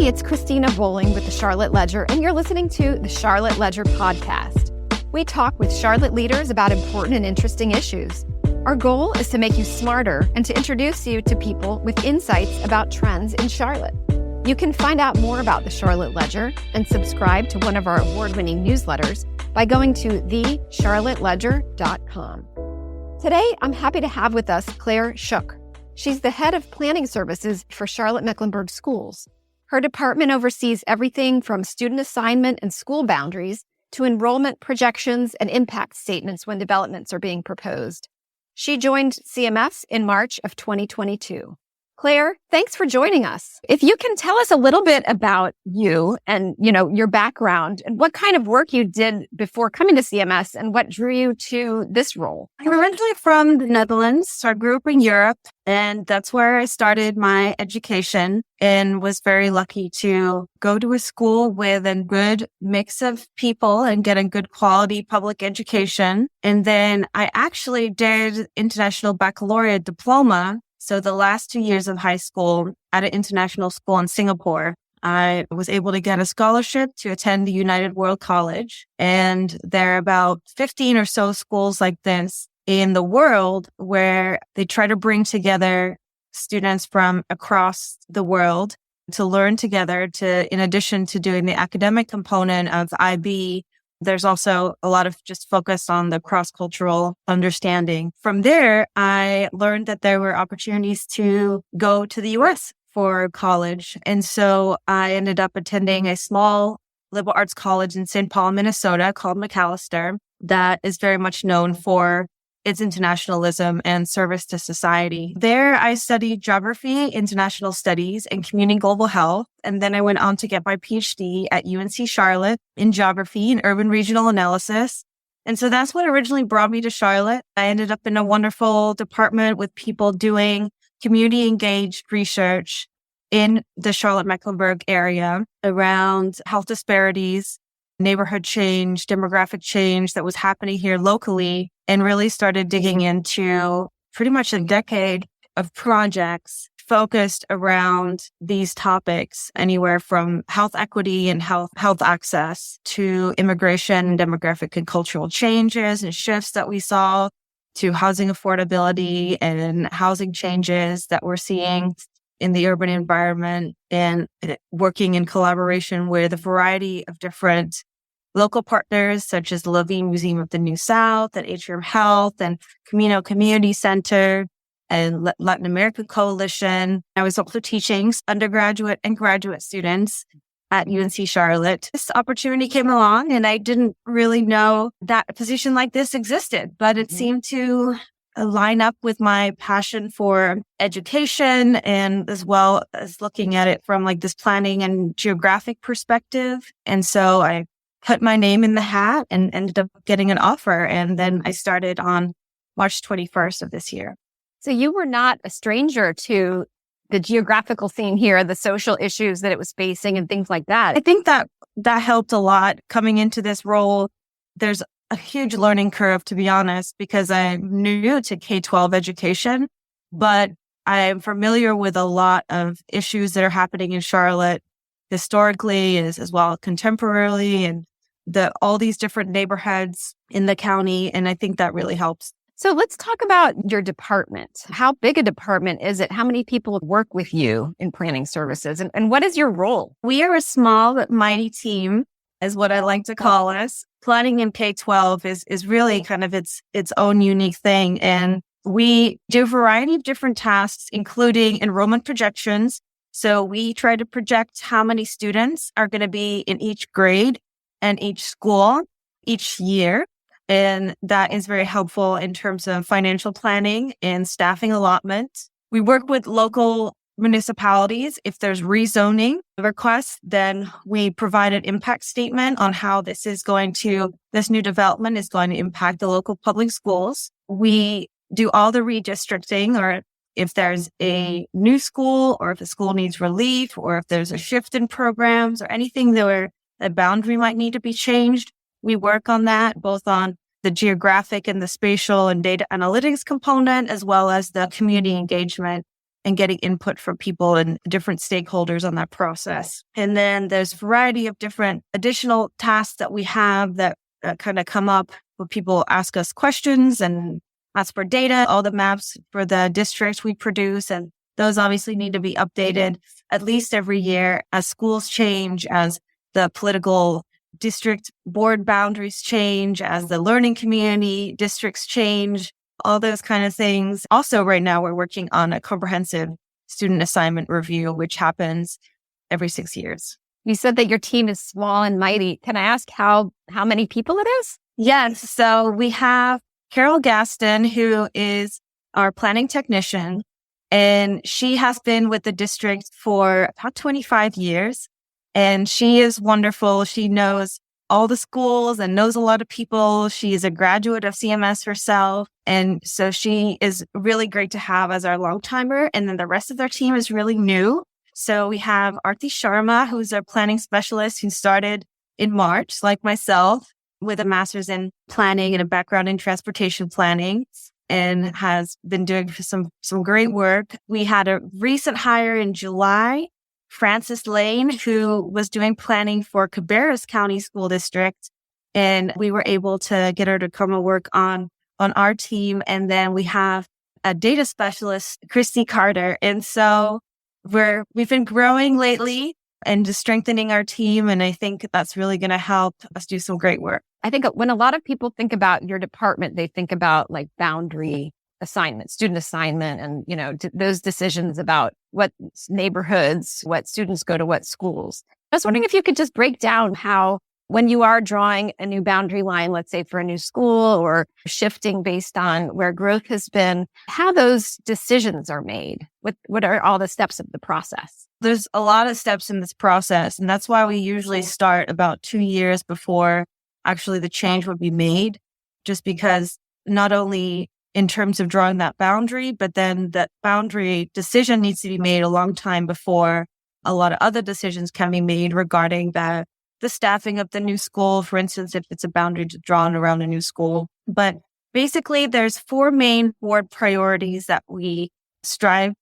it's Cristina Bolling with the Charlotte Ledger, and you're listening to the Charlotte Ledger podcast. We talk with Charlotte leaders about important and interesting issues. Our goal is to make you smarter and to introduce you to people with insights about trends in Charlotte. You can find out more about the Charlotte Ledger and subscribe to one of our award-winning newsletters by going to thecharlotteledger.com. Today, I'm happy to have with us Claire Schuch. She's the head of planning services for Charlotte-Mecklenburg Schools. Her department oversees everything from student assignment and school boundaries to enrollment projections and impact statements when developments are being proposed. She joined CMS in March of 2022. Claire, thanks for joining us. If you can tell us a little bit about you and, your background and what kind of work you did before coming to CMS and what drew you to this role. I'm originally from the Netherlands, so I grew up in Europe, and that's where I started my education and was very lucky to go to a school with a good mix of people and get a good quality public education. And then I actually did international baccalaureate diploma. So the last 2 years of high school at an international school in Singapore, I was able to get a scholarship to attend the United World College. And there are about 15 or so schools like this in the world where they try to bring together students from across the world to learn together in addition to doing the academic component of IB. There's also a lot of just focus on the cross-cultural understanding. From there, I learned that there were opportunities to go to the US for college. And so I ended up attending a small liberal arts college in St. Paul, Minnesota called McAllister that is very much known for its internationalism and service to society. There, I studied geography, international studies, and community global health. And then I went on to get my PhD at UNC Charlotte in geography and urban regional analysis. And so that's what originally brought me to Charlotte. I ended up in a wonderful department with people doing community engaged research in the Charlotte-Mecklenburg area around health disparities, neighborhood change, demographic change that was happening here locally, and really started digging into pretty much a decade of projects focused around these topics, anywhere from health equity and health access to immigration and demographic and cultural changes and shifts that we saw, to housing affordability and housing changes that we're seeing in the urban environment, and working in collaboration with a variety of different local partners such as the Levine Museum of the New South and Atrium Health and Camino Community Center and Latin American Coalition. I was also teaching undergraduate and graduate students at UNC Charlotte. This opportunity came along and I didn't really know that a position like this existed, but it seemed to line up with my passion for education and as well as looking at it from like this planning and geographic perspective. And so I put my name in the hat and ended up getting an offer. And then I started on March 21st of this year. So you were not a stranger to the geographical scene here, the social issues that it was facing and things like that. I think that helped a lot coming into this role. There's a huge learning curve, to be honest, because I'm new to K-12 education, but I am familiar with a lot of issues that are happening in Charlotte historically as well contemporarily, and all these different neighborhoods in the county. And I think that really helps. So let's talk about your department. How big a department is it? How many people work with you in planning services? And what is your role? We are a small but mighty team, is what I like to call us. Planning in K-12 is really kind of its own unique thing. And we do a variety of different tasks, including enrollment projections. So we try to project how many students are going to be in each grade and each school each year. And that is very helpful in terms of financial planning and staffing allotment. We work with local municipalities. If there's rezoning requests, then we provide an impact statement on how this new development is going to impact the local public schools. We do all the redistricting, or if there's a new school or if a school needs relief or if there's a shift in programs or anything where a boundary might need to be changed, we work on that, both on the geographic and the spatial and data analytics component, as well as the community engagement and getting input from people and different stakeholders on that process. And then there's a variety of different additional tasks that we have that kind of come up where people ask us questions and ask for data, all the maps for the districts we produce. And those obviously need to be updated at least every year as schools change, as the political district board boundaries change, as the learning community districts change, all those kind of things. Also, right now, we're working on a comprehensive student assignment review, which happens every 6 years. You said that your team is small and mighty. Can I ask how many people it is? Yes. So we have Carol Gaston, who is our planning technician, and she has been with the district for about 25 years. And she is wonderful. She knows all the schools and knows a lot of people. She is a graduate of CMS herself. And so she is really great to have as our long timer. And then the rest of their team is really new. So we have Arti Sharma, who's a planning specialist who started in March, like myself, with a master's in planning and a background in transportation planning, and has been doing some great work. We had a recent hire in July, Frances Lane, who was doing planning for Cabarrus County School District. And we were able to get her to come and work on our team. And then we have a data specialist, Christy Carter. And so we've been growing lately and just strengthening our team. And I think that's really going to help us do some great work. I think when a lot of people think about your department, they think about like boundary assignment, student assignment, and, those decisions about what neighborhoods, what students go to what schools. I was wondering if you could just break down how, when you are drawing a new boundary line, let's say for a new school or shifting based on where growth has been, how those decisions are made. What are all the steps of the process? There's a lot of steps in this process, and that's why we usually start about 2 years before actually the change would be made, just because not only in terms of drawing that boundary, but then that boundary decision needs to be made a long time before a lot of other decisions can be made regarding the staffing of the new school, for instance, if it's a boundary drawn around a new school. But basically, there's 4 main board priorities that we strive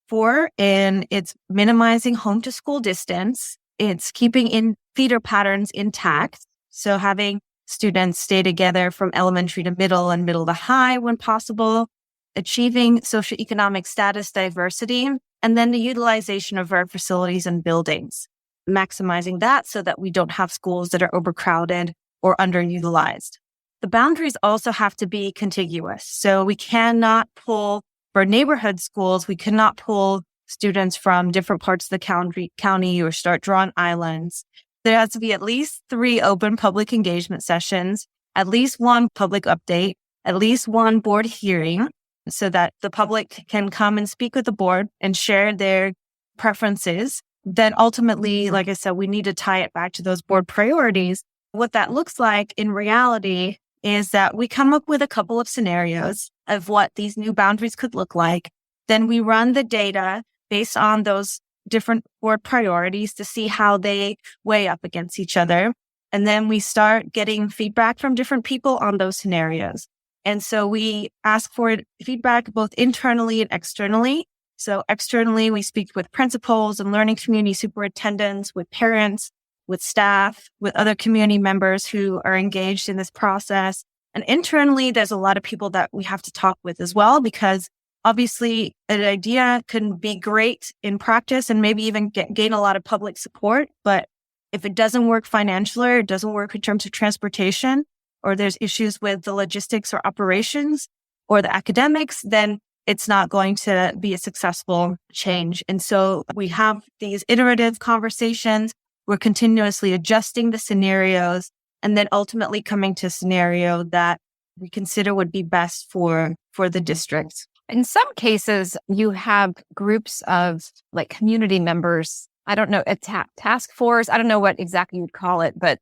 for, and it's minimizing home to school distance. It's keeping in feeder patterns intact. So having students stay together from elementary to middle and middle to high when possible, achieving socioeconomic status diversity, and then the utilization of our facilities and buildings, maximizing that so that we don't have schools that are overcrowded or underutilized. The boundaries also have to be contiguous. So we cannot pull, for neighborhood schools, we cannot pull students from different parts of the county or start drawing islands. There has to be at least 3 open public engagement sessions, at least 1 public update, at least 1 board hearing, so that the public can come and speak with the board and share their preferences. Then ultimately, like I said, we need to tie it back to those board priorities. What that looks like in reality is that we come up with a couple of scenarios of what these new boundaries could look like. Then we run the data based on those different board priorities to see how they weigh up against each other. And then we start getting feedback from different people on those scenarios. And so we ask for feedback both internally and externally. So externally, we speak with principals and learning community superintendents, with parents, with staff, with other community members who are engaged in this process. And internally, there's a lot of people that we have to talk with as well, because obviously, an idea can be great in practice and maybe even gain a lot of public support. But if it doesn't work financially, or it doesn't work in terms of transportation, or there's issues with the logistics or operations or the academics, then it's not going to be a successful change. And so we have these iterative conversations. We're continuously adjusting the scenarios and then ultimately coming to a scenario that we consider would be best for the district. In some cases, you have groups of like community members, I don't know, a task force, I don't know what exactly you'd call it, but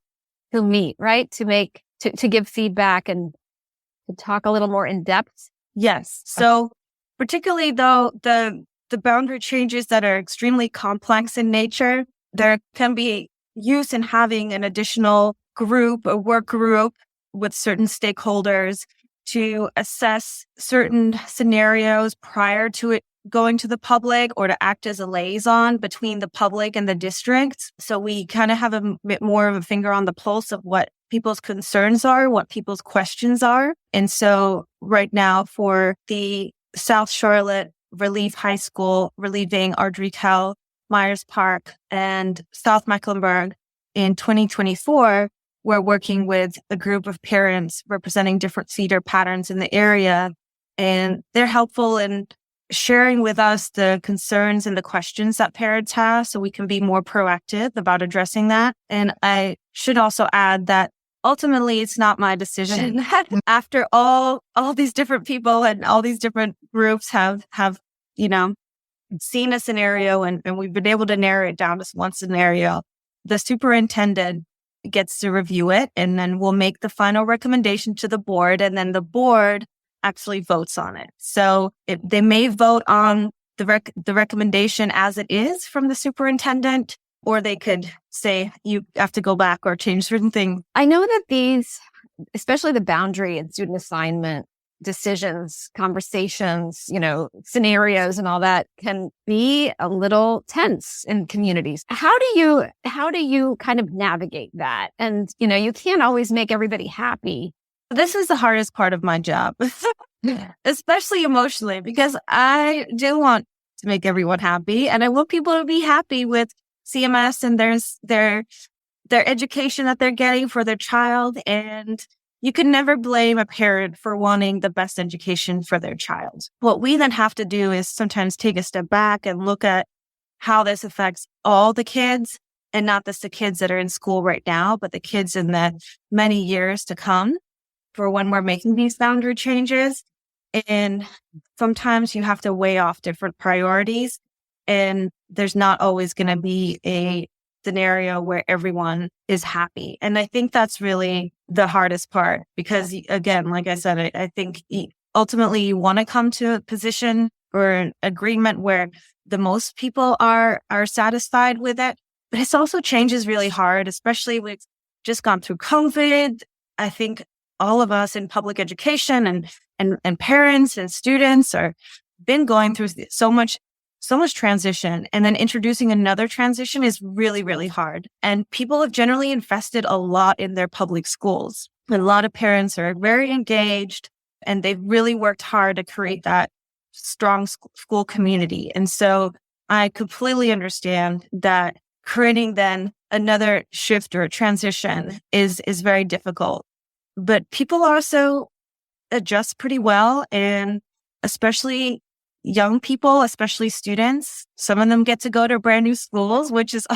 to meet, right? To give feedback and to talk a little more in depth. Yes. So particularly though, the boundary changes that are extremely complex in nature, there can be use in having an additional group, a work group with certain stakeholders to assess certain scenarios prior to it going to the public or to act as a liaison between the public and the district. So we kind of have a bit more of a finger on the pulse of what people's concerns are, what people's questions are. And so right now for the South Charlotte Relief High School, relieving Ardrey-Kell, Myers Park, and South Mecklenburg in 2024, we're working with a group of parents representing different feeder patterns in the area. And they're helpful in sharing with us the concerns and the questions that parents have so we can be more proactive about addressing that. And I should also add that ultimately it's not my decision. After all these different people and all these different groups have seen a scenario and we've been able to narrow it down to one scenario, the superintendent gets to review it and then we'll make the final recommendation to the board, and then the board actually votes on it. So they may vote on the recommendation as it is from the superintendent, or they could say you have to go back or change certain things. I know that these, especially the boundary and student assignment decisions, conversations, scenarios and all that can be a little tense in communities. How do you kind of navigate that? And, you can't always make everybody happy. This is the hardest part of my job, especially emotionally, because I do want to make everyone happy and I want people to be happy with CMS and their education that they're getting for their child. And you can never blame a parent for wanting the best education for their child. What we then have to do is sometimes take a step back and look at how this affects all the kids, and not just the kids that are in school right now, but the kids in the many years to come for when we're making these boundary changes. And sometimes you have to weigh off different priorities, and there's not always going to be a scenario where everyone is happy. And I think that's really the hardest part, because again, like I said, I think ultimately you want to come to a position or an agreement where the most people are satisfied with it. But it's also changes really hard, especially we've just gone through COVID. I think all of us in public education and parents and students are been going through so much transition, and then introducing another transition is really, really hard. And people have generally invested a lot in their public schools. A lot of parents are very engaged, and they've really worked hard to create that strong school community. And so I completely understand that creating then another shift or a transition is very difficult. But people also adjust pretty well, and especially young people, especially students, some of them get to go to brand new schools, which is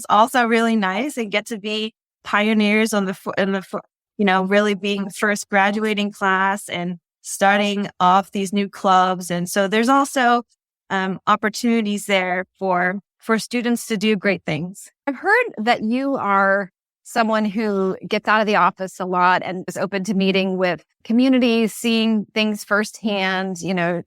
also really nice, and get to be pioneers really being the first graduating class and starting off these new clubs. And so there's also opportunities there for students to do great things. I've heard that you are someone who gets out of the office a lot and is open to meeting with communities, seeing things firsthand,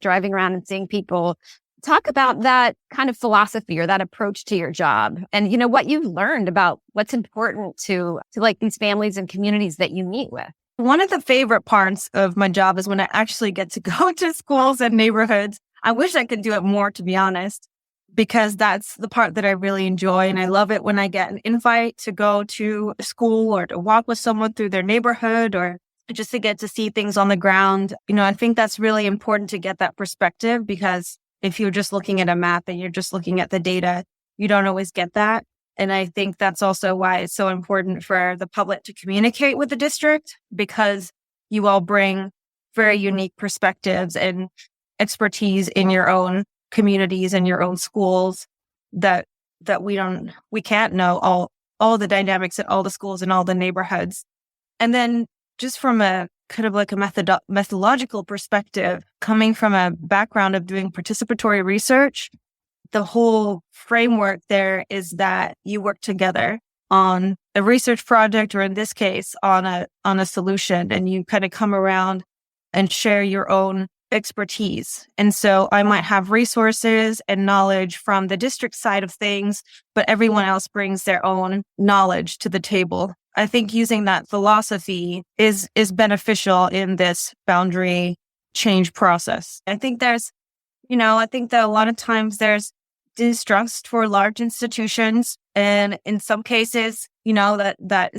driving around and seeing people. Talk about that kind of philosophy or that approach to your job, and, what you've learned about what's important to like these families and communities that you meet with. One of the favorite parts of my job is when I actually get to go to schools and neighborhoods. I wish I could do it more, to be honest, because that's the part that I really enjoy. And I love it when I get an invite to go to a school or to walk with someone through their neighborhood, or just to get to see things on the ground. I think that's really important to get that perspective, because if you're just looking at a map and you're just looking at the data, you don't always get that. And I think that's also why it's so important for the public to communicate with the district, because you all bring very unique perspectives and expertise in your own communities and your own schools that we can't know all the dynamics at all the schools and all the neighborhoods. And then just from a kind of like a methodological perspective, coming from a background of doing participatory research, the whole framework there is that you work together on a research project, or in this case, on a solution, and you kind of come around and share your own expertise. And so I might have resources and knowledge from the district side of things, but everyone else brings their own knowledge to the table. I think using that philosophy is beneficial in this boundary change process. I think there's I think that a lot of times there's distrust for large institutions. And in some cases, that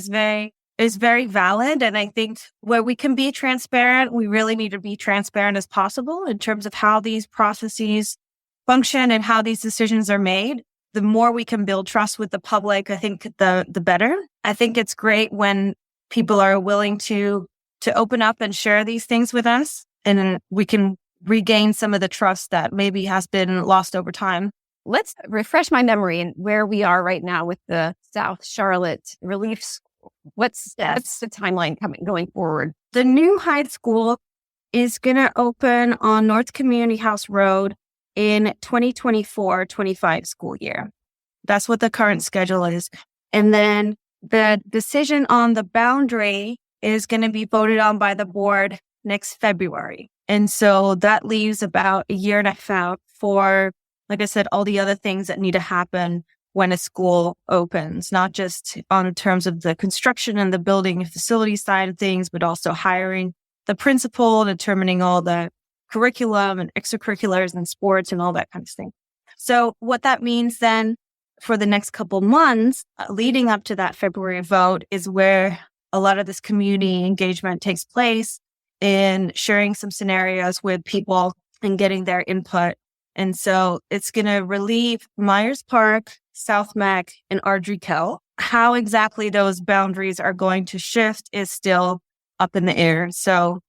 is very valid. And I think where we can be transparent, we really need to be transparent as possible in terms of how these processes function and how these decisions are made. The more we can build trust with the public, I think the better. I think it's great when people are willing to open up and share these things with us, and then we can regain some of the trust that maybe has been lost over time. Let's refresh my memory and where we are right now with the South Charlotte Relief School. What's the timeline going forward? The new high school is going to open on North Community House Road in 2024-25 school year. That's what the current schedule is. And then the decision on the boundary is going to be voted on by the board next February. And so that leaves about a year and a half for, like I said, all the other things that need to happen when a school opens, not just on terms of the construction and the building and facility side of things, but also hiring the principal, determining all the curriculum and extracurriculars and sports and all that kind of thing. So what that means then for the next couple months leading up to that February vote is where a lot of this community engagement takes place in sharing some scenarios with people and getting their input. And so it's going to relieve Myers Park, South Mac, and Ardrey-Kell. How exactly those boundaries are going to shift is still up in the air. So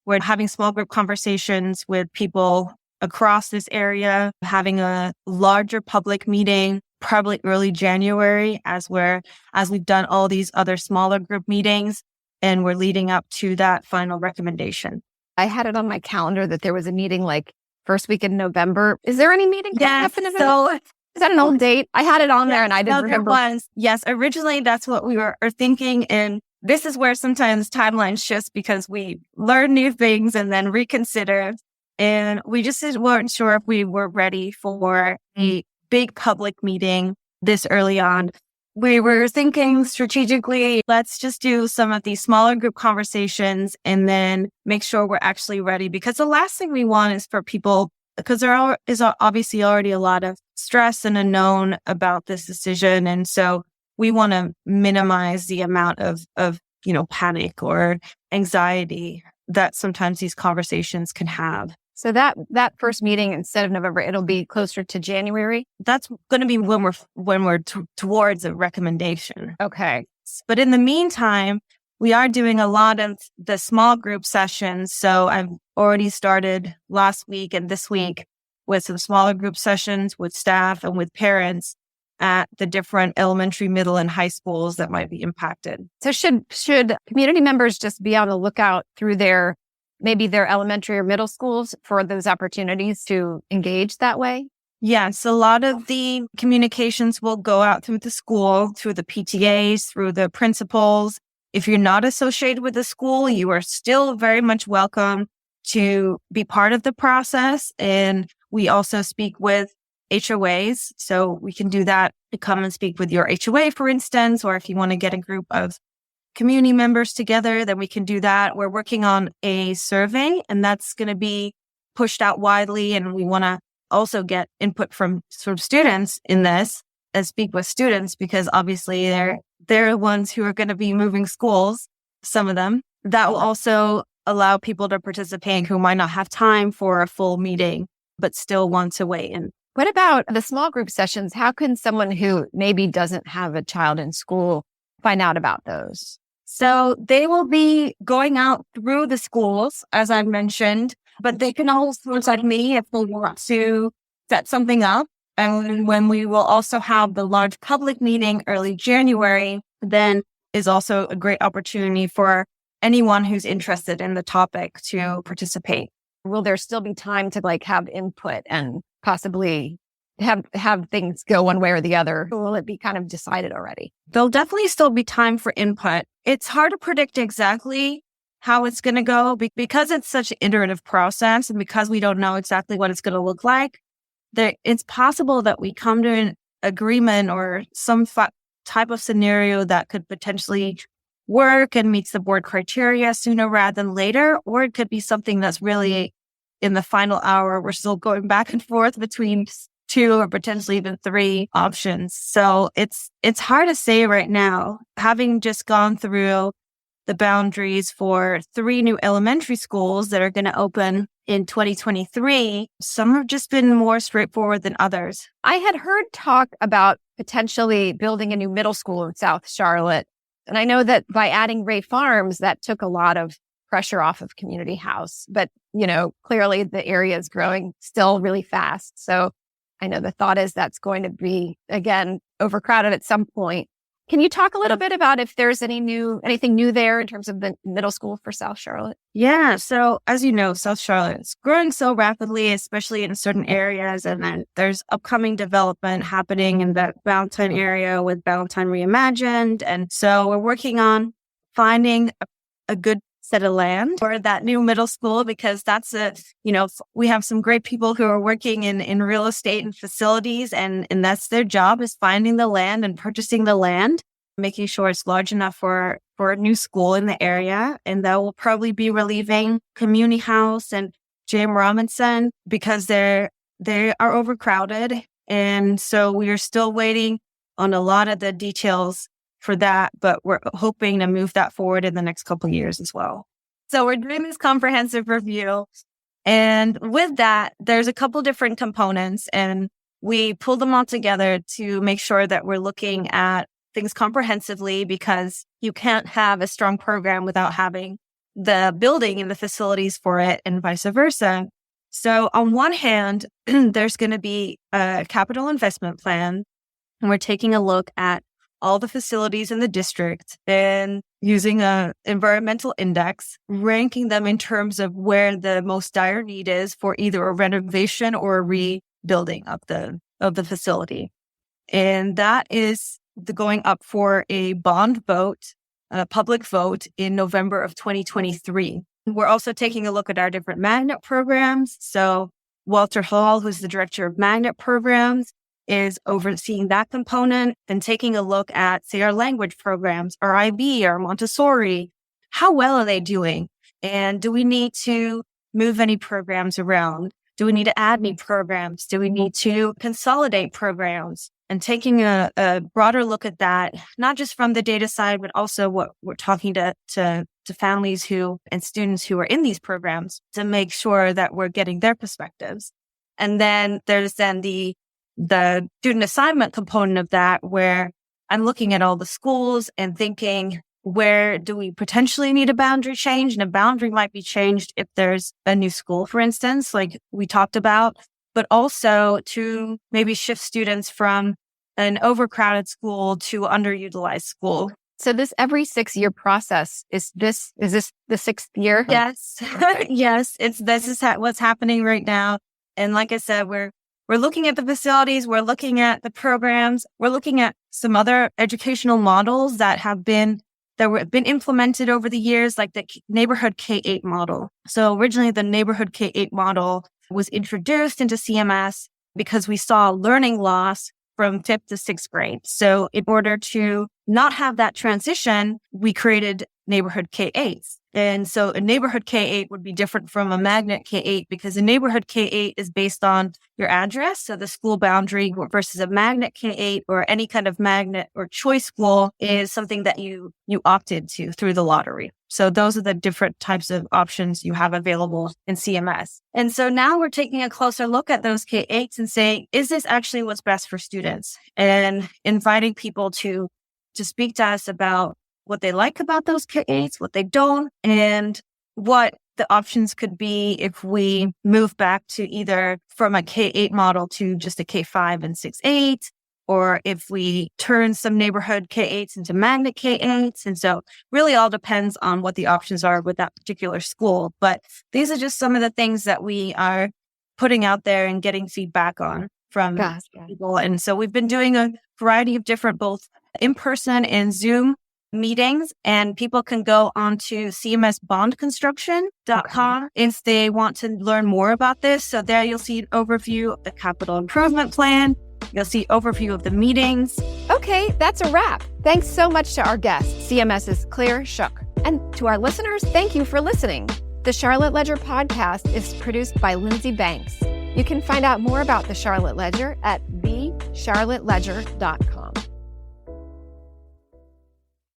we're having small group conversations with people across this area, having a larger public meeting, probably early January, as we've done all these other smaller group meetings, and we're leading up to that final recommendation. I had it on my calendar that there was a meeting like first week in November. Is there any meeting coming up in November? So is that an old date? I had it on there and I didn't remember. Yes, originally that's what we were thinking. And this is where sometimes timeline shifts because we learn new things and then reconsider. And we just weren't sure if we were ready for a big public meeting this early on. We were thinking strategically, let's just do some of these smaller group conversations and then make sure we're actually ready. Because the last thing we want is for people, because there is obviously already a lot of stress and unknown about this decision. And so we want to minimize the amount of panic or anxiety that sometimes these conversations can have. So that first meeting, instead of November, it'll be closer to January. That's going to be when we're towards a recommendation. Okay. But in the meantime, we are doing a lot of the small group sessions. So I've already started last week and this week with some smaller group sessions with staff and with parents at the different elementary, middle, and high schools that might be impacted. So should community members just be on the lookout through their elementary or middle schools for those opportunities to engage that way? Yes, a lot of the communications will go out through the school, through the PTAs, through the principals. If you're not associated with the school, you are still very much welcome to be part of the process. And we also speak with HOAs. So we can do that to come and speak with your HOA, for instance, or if you want to get a group of community members together, then we can do that. We're working on a survey and that's going to be pushed out widely. And we want to also get input from students in this and speak with students because obviously they're the ones who are going to be moving schools, some of them. That will also allow people to participate who might not have time for a full meeting, but still want to weigh in. What about the small group sessions? How can someone who maybe doesn't have a child in school find out about those? So they will be going out through the schools, as I mentioned, but they can also contact me if they want to set something up. And when we will also have the large public meeting early January, then is also a great opportunity for anyone who's interested in the topic to participate. Will there still be time to have input and possibly have things go one way or the other? Or will it be kind of decided already? There'll definitely still be time for input. It's hard to predict exactly how it's going to go because it's such an iterative process and because we don't know exactly what it's going to look like. It's possible that we come to an agreement or some type of scenario that could potentially work and meets the board criteria sooner rather than later, or it could be something that's really in the final hour, we're still going back and forth between 2 or potentially even 3 options. So it's hard to say right now, having just gone through the boundaries for 3 new elementary schools that are going to open in 2023. Some have just been more straightforward than others. I had heard talk about potentially building a new middle school in South Charlotte. And I know that by adding Ray Farms, that took a lot of pressure off of Community House. But, clearly the area is growing still really fast. So I know the thought is that's going to be, again, overcrowded at some point. Can you talk a little bit about if there's anything new there in terms of the middle school for South Charlotte? Yeah. So as you know, South Charlotte is growing so rapidly, especially in certain areas. And then there's upcoming development happening in the Valentine area with Valentine Reimagined. And so we're working on finding a good set of land for that new middle school, because that's we have some great people who are working in real estate and facilities, and that's their job, is finding the land and purchasing the land, making sure it's large enough for a new school in the area. And that will probably be relieving Community House and J.M. Robinson because they are overcrowded. And so we are still waiting on a lot of the details for that, but we're hoping to move that forward in the next couple of years as well. So we're doing this comprehensive review. And with that, there's a couple different components, and we pull them all together to make sure that we're looking at things comprehensively, because you can't have a strong program without having the building and the facilities for it, and vice versa. So on one hand, there's going to be a capital investment plan, and we're taking a look at all the facilities in the district and using a environmental index, ranking them in terms of where the most dire need is for either a renovation or a rebuilding of the facility. And that is going up for a bond vote, a public vote in November of 2023. We're also taking a look at our different magnet programs. So Walter Hall, who's the director of magnet programs, is overseeing that component and taking a look at, say, our language programs, our IB, our Montessori. How well are they doing? And do we need to move any programs around? Do we need to add any programs? Do we need to consolidate programs? And taking a broader look at that, not just from the data side, but also what we're talking to families and students who are in these programs to make sure that we're getting their perspectives. And then there's the student assignment component of that, where I'm looking at all the schools and thinking, where do we potentially need a boundary change? And a boundary might be changed if there's a new school, for instance, like we talked about, but also to maybe shift students from an overcrowded school to underutilized school. So this every 6-year process, is this the 6th year? Yes. Yes. This is what's happening right now. And like I said, we're looking at the facilities, we're looking at the programs, we're looking at some other educational models that have been implemented over the years, like the neighborhood K-8 model. So originally the neighborhood K-8 model was introduced into CMS because we saw learning loss from 5th to 6th grade. So in order to not have that transition, we created neighborhood K-8s. And so a neighborhood K-8 would be different from a magnet K-8, because a neighborhood K-8 is based on your address, so the school boundary, versus a magnet K-8 or any kind of magnet or choice school is something that you opted to through the lottery. So those are the different types of options you have available in CMS. And so now we're taking a closer look at those K-8s and saying, is this actually what's best for students? And inviting people to speak to us about what they like about those K-8s, what they don't, and what the options could be if we move back to either from a K-8 model to just a K-5 and 6-8, or if we turn some neighborhood K-8s into magnet K-8s. And so really all depends on what the options are with that particular school. But these are just some of the things that we are putting out there and getting feedback on from people. And so we've been doing a variety of different, both in-person and Zoom meetings, and people can go onto cmsbondconstruction.com if they want to learn more about this. So there you'll see an overview of the capital improvement plan. You'll see overview of the meetings. Okay, that's a wrap. Thanks so much to our guest, CMS's Claire Schuch. And to our listeners, thank you for listening. The Charlotte Ledger podcast is produced by Lindsey Banks. You can find out more about the Charlotte Ledger at thecharlotteledger.com.